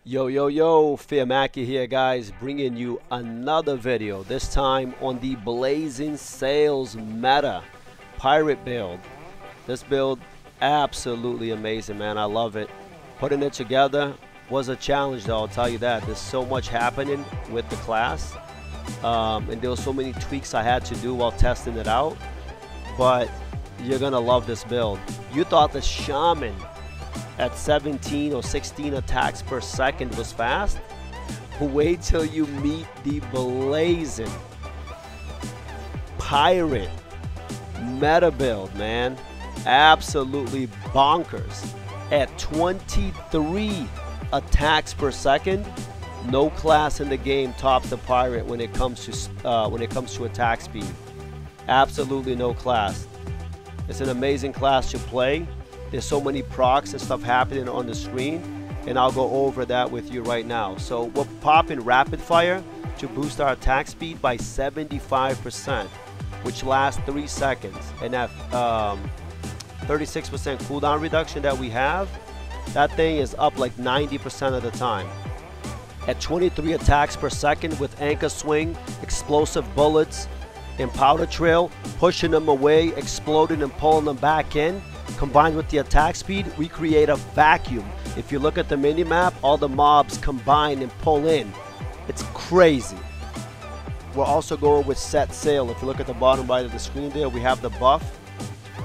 Yo, yo, yo, Fearmaky here, guys, bringing you another video, this time on the Blazing Sails meta pirate build. This build, absolutely amazing, man. I love it. Putting it together was a challenge, though, I'll tell you that. There's so much happening with the class, and there were so many tweaks I had to do while testing it out, but you're gonna love this build. You thought the Shaman at 17 or 16 attacks per second was fast? Wait till you meet the Blazing Pirate meta build, man. Absolutely bonkers. At 23 attacks per second, no class in the game tops the Pirate when it comes to attack speed. Absolutely no class. It's an amazing class to play. There's so many procs and stuff happening on the screen, and I'll go over that with you right now. So we're popping rapid fire to boost our attack speed by 75%, which lasts 3 seconds. And that 36% cooldown reduction that we have, that thing is up like 90% of the time. At 23 attacks per second with anchor swing, explosive bullets, and powder trail, pushing them away, exploding and pulling them back in, combined with the attack speed, we create a vacuum. If you look at the mini-map, all the mobs combine and pull in. It's crazy. We're also going with set sail. If you look at the bottom right of the screen there, we have the buff.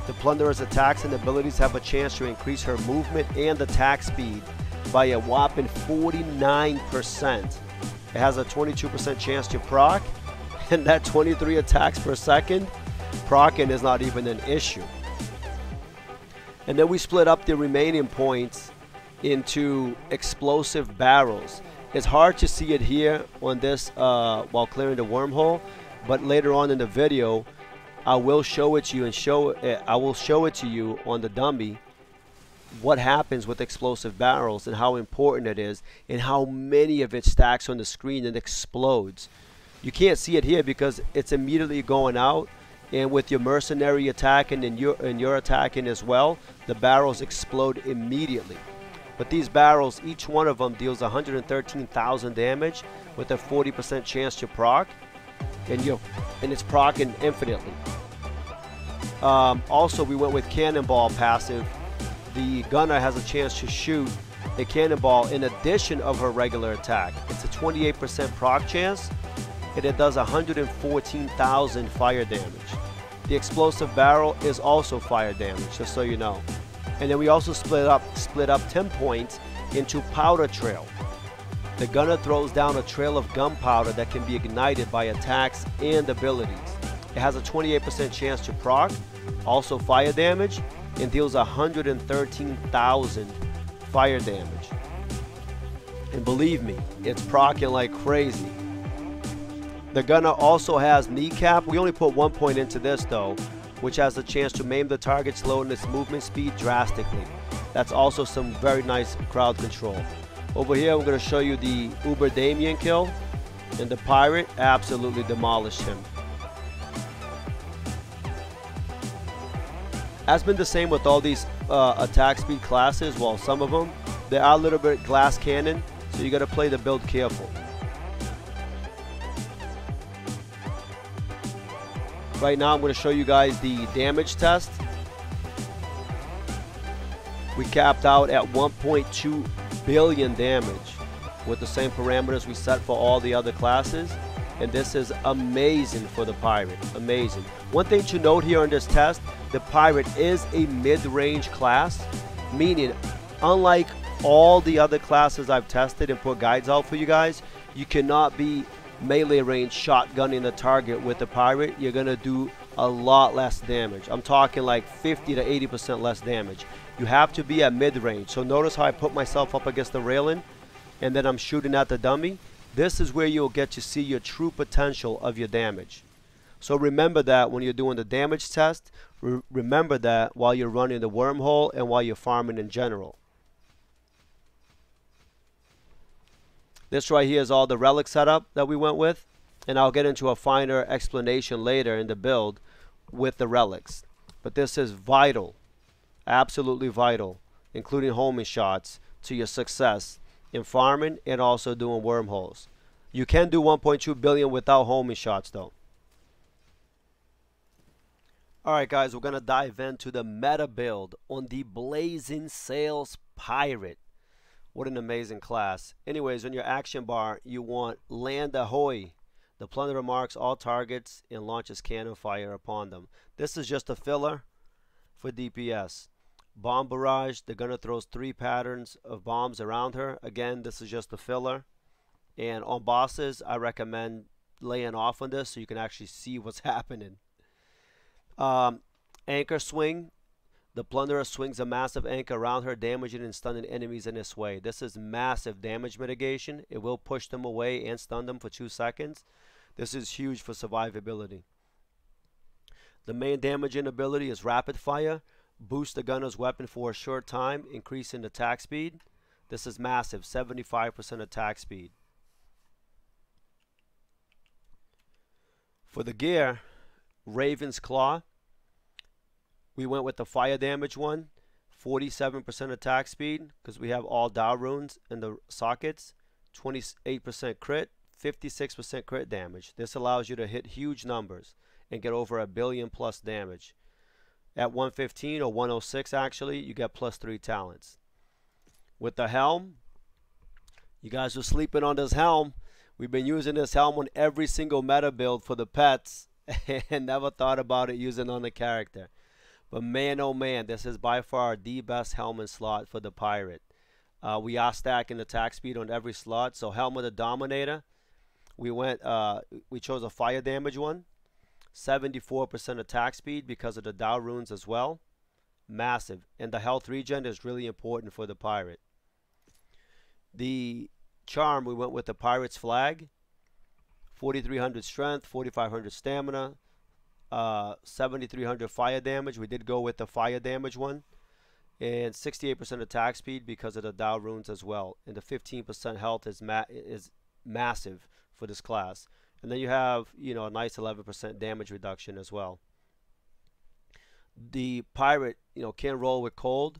The Plunderer's attacks and abilities have a chance to increase her movement and attack speed by a whopping 49%. It has a 22% chance to proc, and that 23 attacks per second, procking is not even an issue. And then we split up the remaining points into explosive barrels. It's hard to see it here on this while clearing the wormhole, but later on in the video, I will show it to you I will show it to you on the dummy what happens with explosive barrels and how important it is and how many of it stacks on the screen and explodes. You can't see it here because it's immediately going out. And with your mercenary attacking and your attacking as well, the barrels explode immediately. But these barrels, each one of them deals 113,000 damage with a 40% chance to proc, and it's procking infinitely. Also, we went with cannonball passive. The gunner has a chance to shoot a cannonball in addition of her regular attack. It's a 28% proc chance, and it does 114,000 fire damage. The explosive barrel is also fire damage, just so you know. And then we also split up 10 points into powder trail. The gunner throws down a trail of gunpowder that can be ignited by attacks and abilities. It has a 28% chance to proc, also fire damage, and deals 113,000 fire damage. And believe me, it's proccing like crazy. The gunner also has kneecap. We only put 1 point into this though, which has the chance to maim the target, slowing its movement speed drastically. That's also some very nice crowd control. Over here, I'm going to show you the Uber Damien kill, and the pirate absolutely demolished him. Has been the same with all these attack speed classes. Well, some of them, they are a little bit glass cannon, so you got to play the build careful. Right now I'm going to show you guys the damage test. We capped out at 1.2 billion damage with the same parameters we set for all the other classes, and this is amazing for the pirate. Amazing. One thing to note here on this test, the pirate is a mid-range class, meaning unlike all the other classes I've tested and put guides out for you guys, you cannot be melee range shotgunning the target with the pirate. You're gonna do a lot less damage. I'm talking like 50 to 80% less damage. You have to be at mid-range. So notice how I put myself up against the railing and then I'm shooting at the dummy. This is where you'll get to see your true potential of your damage. So remember that when you're doing the damage test, remember that while you're running the wormhole and while you're farming in general. This right here is all the relic setup that we went with, and I'll get into a finer explanation later in the build with the relics. But this is vital, absolutely vital, including homing shots, to your success in farming and also doing wormholes. You can do 1.2 billion without homing shots though. Alright guys, we're going to dive into the meta build on the Blazing Sails Pirate. What an amazing class. Anyways, on your action bar, you want Land Ahoy. The Plunderer marks all targets and launches cannon fire upon them. This is just a filler for DPS. Bomb Barrage, the gunner throws 3 patterns of bombs around her. Again, this is just a filler. And on bosses, I recommend laying off on this so you can actually see what's happening. Anchor Swing. The Plunderer swings a massive anchor around her, damaging and stunning enemies in this way. This is massive damage mitigation. It will push them away and stun them for 2 seconds. This is huge for survivability. The main damaging ability is Rapid Fire. Boost the gunner's weapon for a short time, increasing attack speed. This is massive, 75% attack speed. For the gear, Raven's Claw. We went with the fire damage one, 47% attack speed because we have all Dow runes in the sockets, 28% crit, 56% crit damage. This allows you to hit huge numbers and get over 1 billion plus damage. At 115 or 106 actually, you get +3 talents. With the helm, you guys were sleeping on this helm. We've been using this helm on every single meta build for the pets and never thought about it using on the character. But man, oh man, this is by far the best helmet slot for the pirate. We are stacking attack speed on every slot. So Helm of the Dominator, we chose a fire damage one. 74% attack speed because of the Dow runes as well. Massive. And the health regen is really important for the pirate. The charm, we went with the Pirate's Flag. 4,300 strength, 4,500 stamina. 7,300 fire damage. We did go with the fire damage one, and 68% attack speed because of the Dow runes as well, and the 15% health is massive for this class. And then you have, you know, a nice 11% damage reduction as well. The pirate, you know, can roll with cold,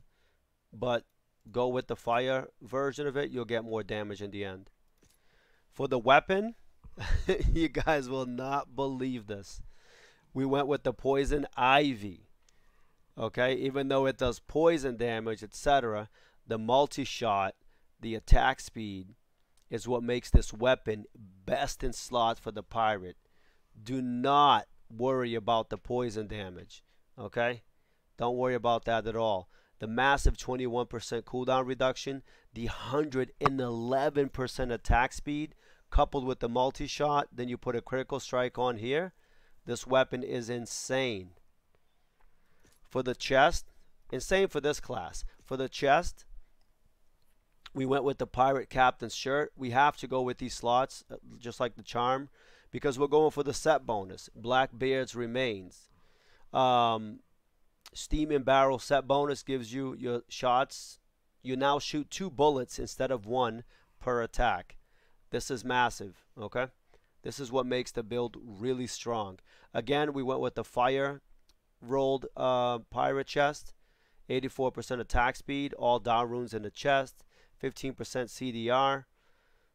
but go with the fire version of it, you'll get more damage in the end. For the weapon, you guys will not believe this. We went with the Poison Ivy. Okay, even though it does poison damage, etc., the multi-shot, the attack speed, is what makes this weapon best in slot for the pirate. Do not worry about the poison damage. Okay, don't worry about that at all. The massive 21% cooldown reduction, the 111% attack speed, coupled with the multi-shot, then you put a critical strike on here. This weapon is insane. For the chest, insane for this class. For the chest, we went with the Pirate Captain's shirt. We have to go with these slots, just like the charm, because we're going for the set bonus. Blackbeard's Remains. Steam and Barrel set bonus gives you your shots. You now shoot 2 bullets instead of 1 per attack. This is massive, okay? This is what makes the build really strong. Again, we went with the fire rolled pirate chest. 84% attack speed, all down runes in the chest. 15% CDR.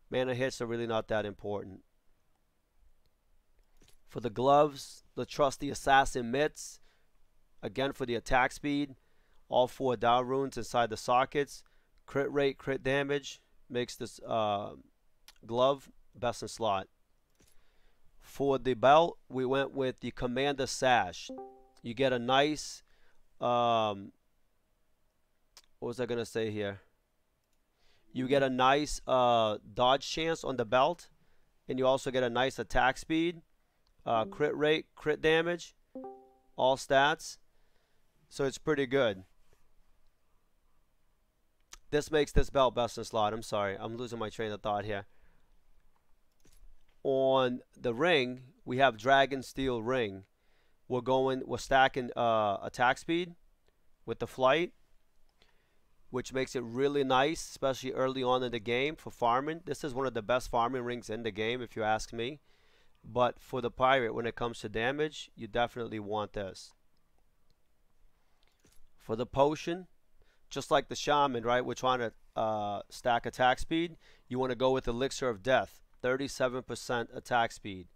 Mana hits are really not that important. For the gloves, the trusty assassin mitts. Again, for the attack speed, all 4 down runes inside the sockets. Crit rate, crit damage makes this glove best in slot. For the belt, we went with the Commander Sash. You get a nice, what was I going to say here? You get a nice dodge chance on the belt, and you also get a nice attack speed, crit rate, crit damage, all stats. So it's pretty good. This makes this belt best in slot. I'm sorry, I'm losing my train of thought here. On the ring, we have Dragon Steel Ring. We're stacking attack speed with the flight, which makes it really nice, especially early on in the game for farming. This is one of the best farming rings in the game, if you ask me. But for the pirate, when it comes to damage, you definitely want this. For the potion, just like the shaman, right? We're trying to stack attack speed. You want to go with Elixir of Death, 37% attack speed.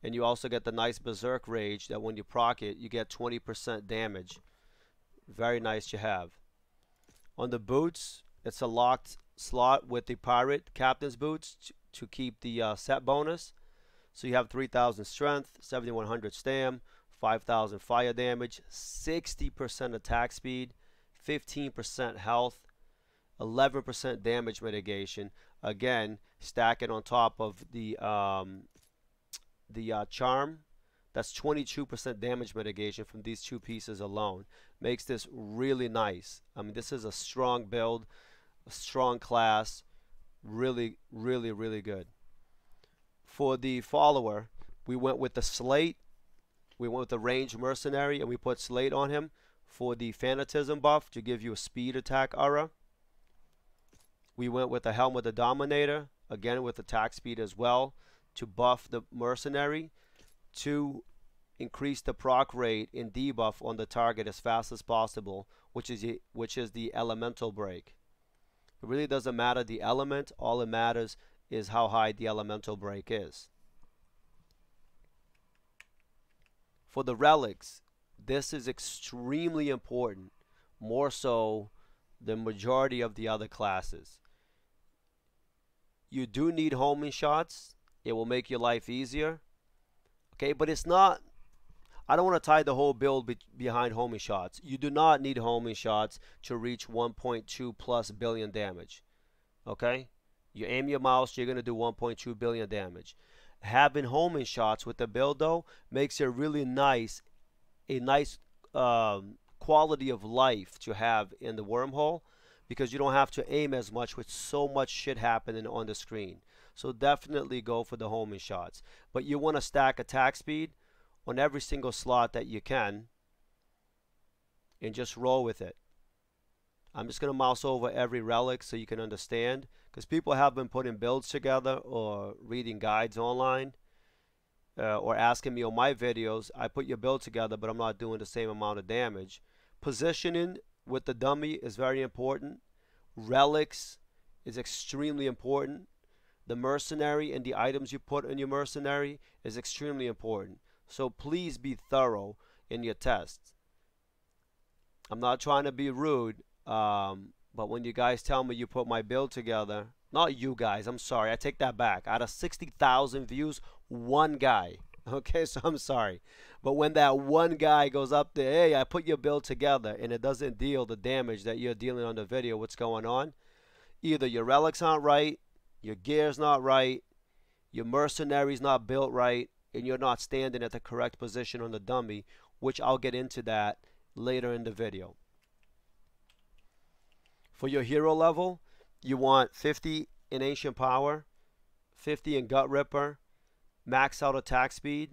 And you also get the nice Berserk Rage that when you proc it, you get 20% damage. Very nice to have. On the boots, it's a locked slot with the Pirate Captain's Boots to keep the set bonus. So you have 3,000 strength, 7,100 stam, 5,000 fire damage, 60% attack speed, 15% health, 11% damage mitigation. Again, stack it on top of the charm. That's 22% damage mitigation from these two pieces alone. Makes this really nice. I mean, this is a strong build, a strong class. Really, really, really good. For the follower, we went with the Slate. We went with the ranged mercenary, and we put Slate on him for the Fanatism buff to give you a speed attack aura. We went with the Helm of the Dominator, again with attack speed as well, to buff the mercenary, to increase the proc rate and debuff on the target as fast as possible, which is the elemental break. It really doesn't matter the element, all it matters is how high the elemental break is. For the relics, this is extremely important, more so than majority of the other classes. You do need homing shots. It will make your life easier. Okay, but it's not, I don't want to tie the whole build behind homing shots. You do not need homing shots to reach 1.2 plus billion damage. Okay? You aim your mouse, you're going to do 1.2 billion damage. Having homing shots with the build though makes it really nice, a nice quality of life to have in the wormhole, because you don't have to aim as much with so much shit happening on the screen. So definitely go for the homing shots. But you want to stack attack speed on every single slot that you can and just roll with it. I'm just going to mouse over every relic so you can understand, because people have been putting builds together or reading guides online or asking me on my videos, I put your build together but I'm not doing the same amount of damage. Positioning with the dummy is very important. Relics is extremely important. The mercenary and the items you put in your mercenary is extremely important. So please be thorough in your tests. I'm not trying to be rude, but when you guys tell me you put my build together, not you guys, I'm sorry, I take that back. Out of 60,000 views, one guy. Okay, so I'm sorry. But when that one guy goes up there, hey, I put your build together, and it doesn't deal the damage that you're dealing on the video, what's going on? Either your relics aren't right, your gear's not right, your mercenary's not built right, and you're not standing at the correct position on the dummy, which I'll get into that later in the video. For your hero level, you want 50 in Ancient Power, 50 in Gut Ripper, max out attack speed,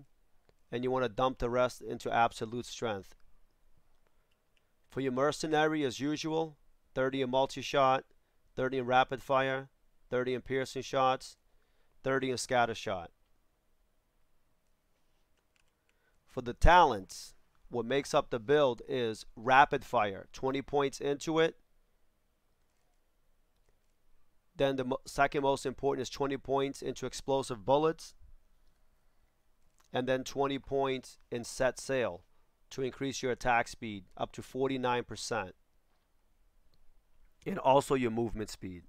and you want to dump the rest into absolute strength. For your mercenary, as usual, 30 in multi-shot, 30 in rapid fire, 30 in piercing shots, 30 in scatter shot. For the talents, what makes up the build is rapid fire, 20 points into it. Then the second most important is 20 points into explosive bullets. And then 20 points in set sail to increase your attack speed up to 49%. And also your movement speed.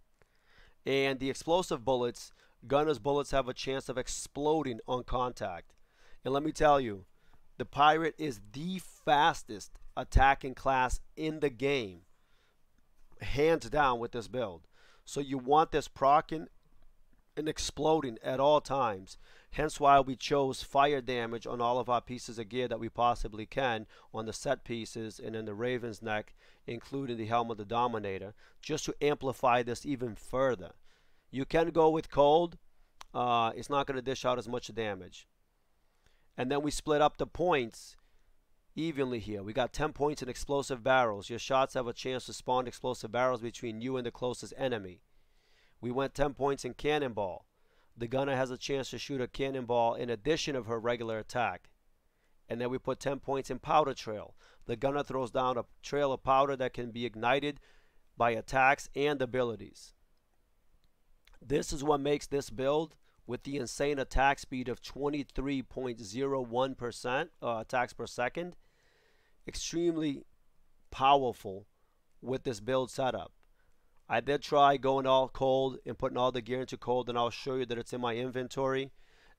And the explosive bullets, gunner's bullets have a chance of exploding on contact. And let me tell you, the pirate is the fastest attacking class in the game, hands down, with this build. So you want this proccing and exploding at all times. Hence why we chose fire damage on all of our pieces of gear that we possibly can on the set pieces and in the Raven's Neck, including the Helm of the Dominator, just to amplify this even further. You can go with cold. It's not going to dish out as much damage. And then we split up the points evenly here. We got 10 points in explosive barrels. Your shots have a chance to spawn explosive barrels between you and the closest enemy. We went 10 points in cannonball. The gunner has a chance to shoot a cannonball in addition of her regular attack. And then we put 10 points in powder trail. The gunner throws down a trail of powder that can be ignited by attacks and abilities. This is what makes this build, with the insane attack speed of 23.01% attacks per second, extremely powerful with this build setup. I did try going all cold and putting all the gear into cold, and I'll show you that it's in my inventory,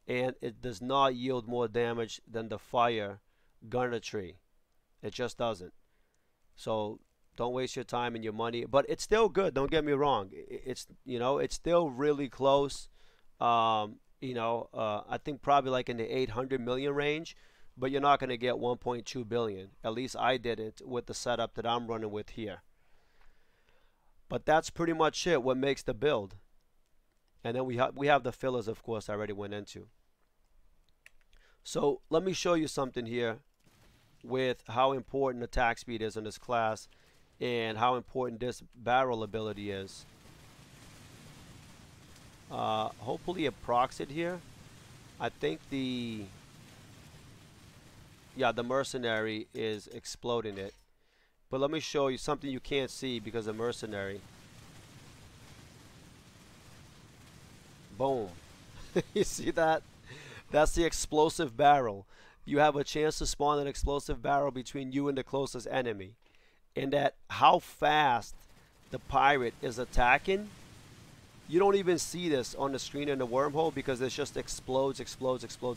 and it does not yield more damage than the fire gunner tree. It just doesn't. So don't waste your time and your money, but it's still good, don't get me wrong. It's, you know, it's still really close. I think probably like in the 800 million range, but you're not going to get 1.2 billion. At least I didn't with the setup that I'm running with here. But that's pretty much it, what makes the build. And then we have the fillers, of course, I already went into. So let me show you something here with how important attack speed is in this class and how important this barrel ability is. Hopefully it procs it here. I think the mercenary is exploding it. But let me show you something you can't see because of mercenary. Boom. You see that? That's the explosive barrel. You have a chance to spawn an explosive barrel between you and the closest enemy. And that how fast the pirate is attacking, you don't even see this on the screen in the wormhole because it just explodes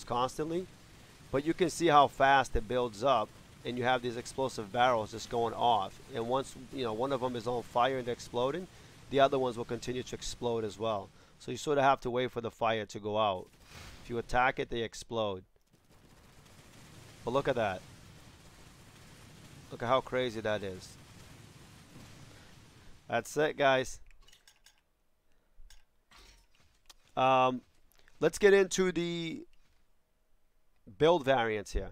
constantly. But you can see how fast it builds up, and you have these explosive barrels just going off. And once, you know, one of them is on fire and exploding, the other ones will continue to explode as well. So you sort of have to wait for the fire to go out. If you attack it, they explode. But look at that. Look at how crazy that is. That's it, guys. Let's get into the build variants here.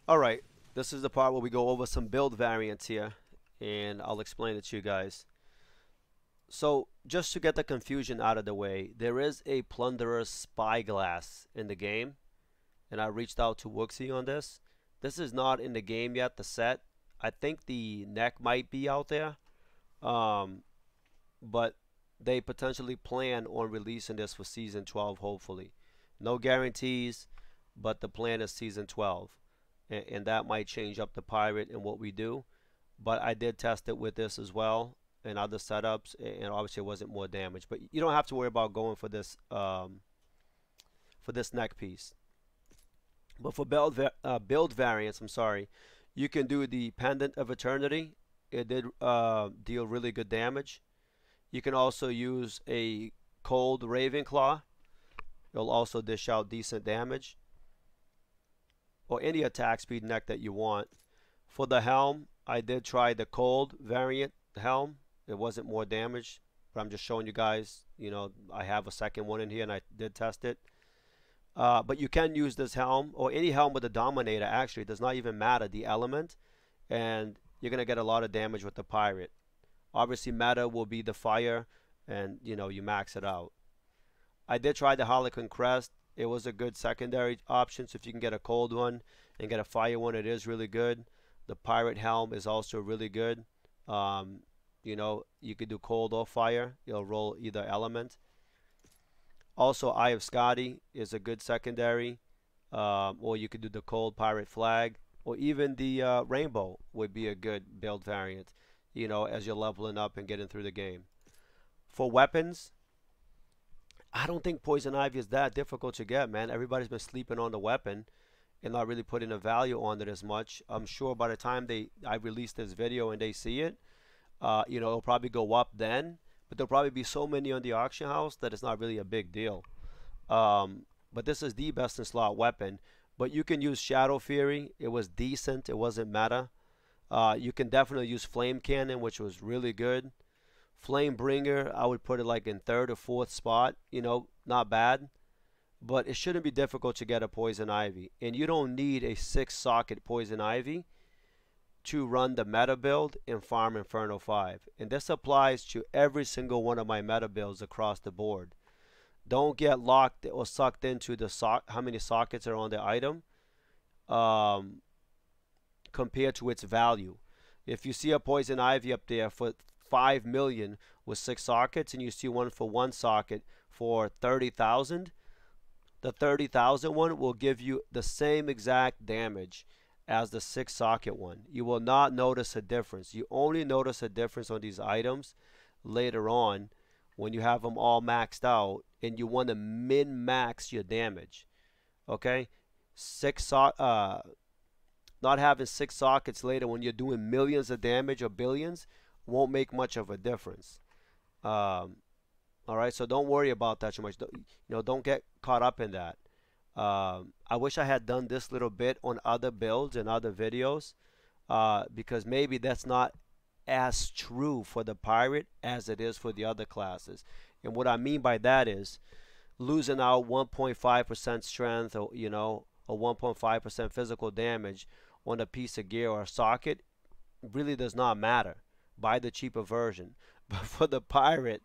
Alright, this is the part where we go over some build variants here, and I'll explain it to you guys. So, just to get the confusion out of the way, there is a Plunderer's Spyglass in the game, and I reached out to Wooksy on this. This is not in the game yet, the set. I think the neck might be out there, but they potentially plan on releasing this for Season 12, hopefully. No guarantees, but the plan is Season 12. And that might change up the pirate and what we do. But I did test it with this as well and other setups, and obviously it wasn't more damage. But you don't have to worry about going for this neck piece. But for build variants, you can do the Pendant of Eternity. It did deal really good damage. You can also use a Cold Ravenclaw. It'll also dish out decent damage. Or any attack speed neck that you want. For the helm, I did try the Cold variant helm. It wasn't more damage, but I'm just showing you guys, you know, I have a second one in here and I did test it. But you can use this helm, or any helm with a Dominator. Actually, it does not even matter the element, and you're going to get a lot of damage with the pirate. Obviously, meta will be the fire, and, you know, you max it out. I did try the Harlequin Crest. It was a good secondary option, so if you can get a cold one and get a fire one, it is really good. The pirate helm is also really good. You know, you could do cold or fire. It'll roll either element. Also, Eye of Scotty is a good secondary. Or you could do the cold pirate flag. Or even the rainbow would be a good build variant, you know, as you're leveling up and getting through the game. For weapons, I don't think Poison Ivy is that difficult to get, man. Everybody's been sleeping on the weapon and not really putting a value on it as much. I'm sure by the time I release this video and they see it, you know, it'll probably go up then. But there'll probably be so many on the auction house that it's not really a big deal. But this is the best in slot weapon. But you can use Shadow Fury. It was decent. It wasn't meta. You can definitely use Flame Cannon, which was really good. Flame Bringer, I would put it like in 3rd or 4th spot. You know, not bad. But it shouldn't be difficult to get a Poison Ivy. And you don't need a 6-socket Poison Ivy to run the meta build and farm Inferno 5. And this applies to every single one of my meta builds across the board. Don't get locked or sucked into the how many sockets are on the item compared to its value. If you see a poison ivy up there for 5 million with 6 sockets, and you see one for 1 socket for 30,000, the 30,000 one will give you the same exact damage as the 6 socket one. You will not notice a difference. You only notice a difference on these items later on when you have them all maxed out and you want to min-max your damage. Okay? Not having 6 sockets later when you're doing millions of damage or billions won't make much of a difference. Alright, so don't worry about that too much. Don't get caught up in that. I wish I had done this little bit on other builds and other videos, because maybe that's not as true for the pirate as it is for the other classes. And what I mean by that is losing out 1.5% strength, or or 1.5% physical damage on a piece of gear or a socket really does not matter. Buy the cheaper version. But for the pirate,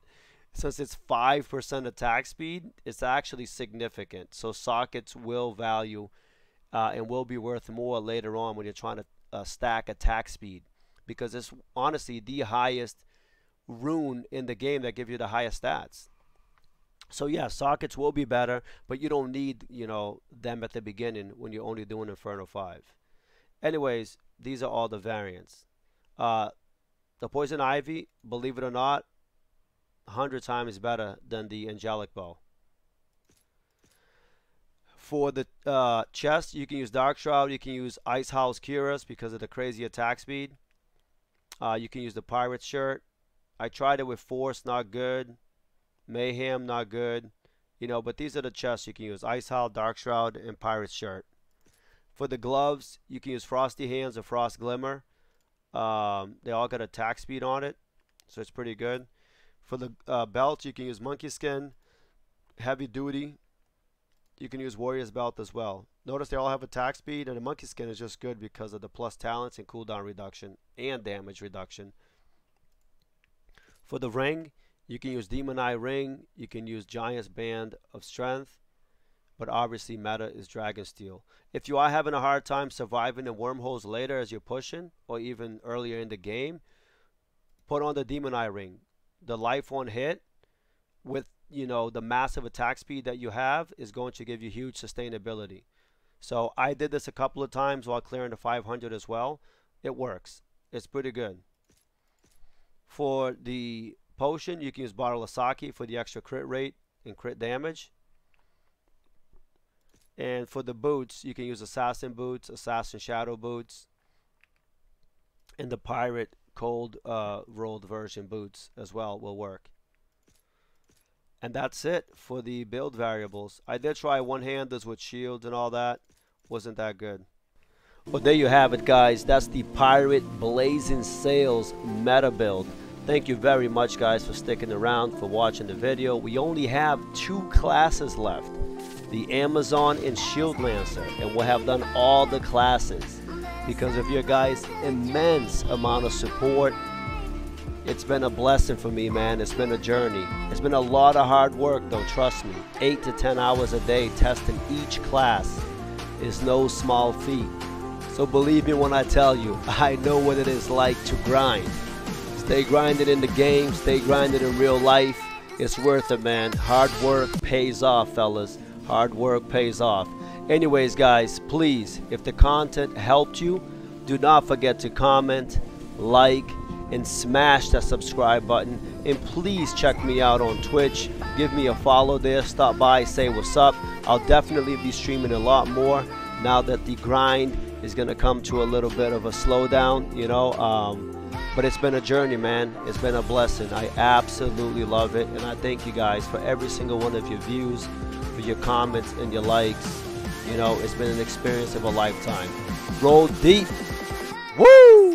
since it's 5% attack speed, it's actually significant. So sockets will value and will be worth more later on when you're trying to stack attack speed, because it's honestly the highest rune in the game that gives you the highest stats. So yeah, sockets will be better, but you don't need them at the beginning when you're only doing Inferno 5. Anyways, these are all the variants. The poison ivy, believe it or not, 100 times better than the angelic bow. For the chest, you can use Dark Shroud, you can use Ice House Cuirass because of the crazy attack speed. You can use the pirate shirt. I tried it with Force, not good. Mayhem, not good. But these are the chests you can use: Ice Howl, Dark Shroud, and pirate shirt. For the gloves, you can use Frosty Hands or Frost Glimmer. They all got attack speed on it, so it's pretty good. For the belt, you can use Monkey Skin, Heavy Duty. You can use Warrior's Belt as well. Notice they all have attack speed, and the Monkey Skin is just good because of the plus talents and cooldown reduction and damage reduction. For the ring, you can use Demon Eye Ring. You can use Giant's Band of Strength. But obviously meta is Dragon Steel. If you are having a hard time surviving in wormholes later as you're pushing, or even earlier in the game, put on the Demon Eye Ring. The life on hit with the massive attack speed that you have is going to give you huge sustainability. So I did this a couple of times while clearing the 500 as well. It works. It's pretty good. For the potion, you can use Bottle of Sake for the extra crit rate and crit damage. And for the boots, you can use Assassin Boots, Assassin Shadow Boots, and the Pirate Cold Rolled version boots as well will work. And that's it for the build variables. I did try one-handers with shields and all that. Wasn't that good. Well, there you have it, guys. That's the Pirate Blazing Sails meta build. Thank you very much, guys, for sticking around, for watching the video. We only have 2 classes left, the Amazon and Shield Lancer, and we'll have done all the classes because of your guys' immense amount of support. It's been a blessing for me, man. It's been a journey. It's been a lot of hard work, though, trust me. 8 to 10 hours a day testing each class is no small feat. So believe me when I tell you, I know what it is like to grind. Stay grinding in the game, stay grinding in real life. It's worth it, man. Hard work pays off, fellas. Hard work pays off. Anyways, guys, please, if the content helped you, do not forget to comment, like, and smash that subscribe button. And please check me out on Twitch. Give me a follow there. Stop by, say what's up. I'll definitely be streaming a lot more now that the grind is going to come to a little bit of a slowdown, but it's been a journey, man. It's been a blessing. I absolutely love it, and I thank you guys for every single one of your views, for your comments and your likes. It's been an experience of a lifetime. Roll deep. Woo!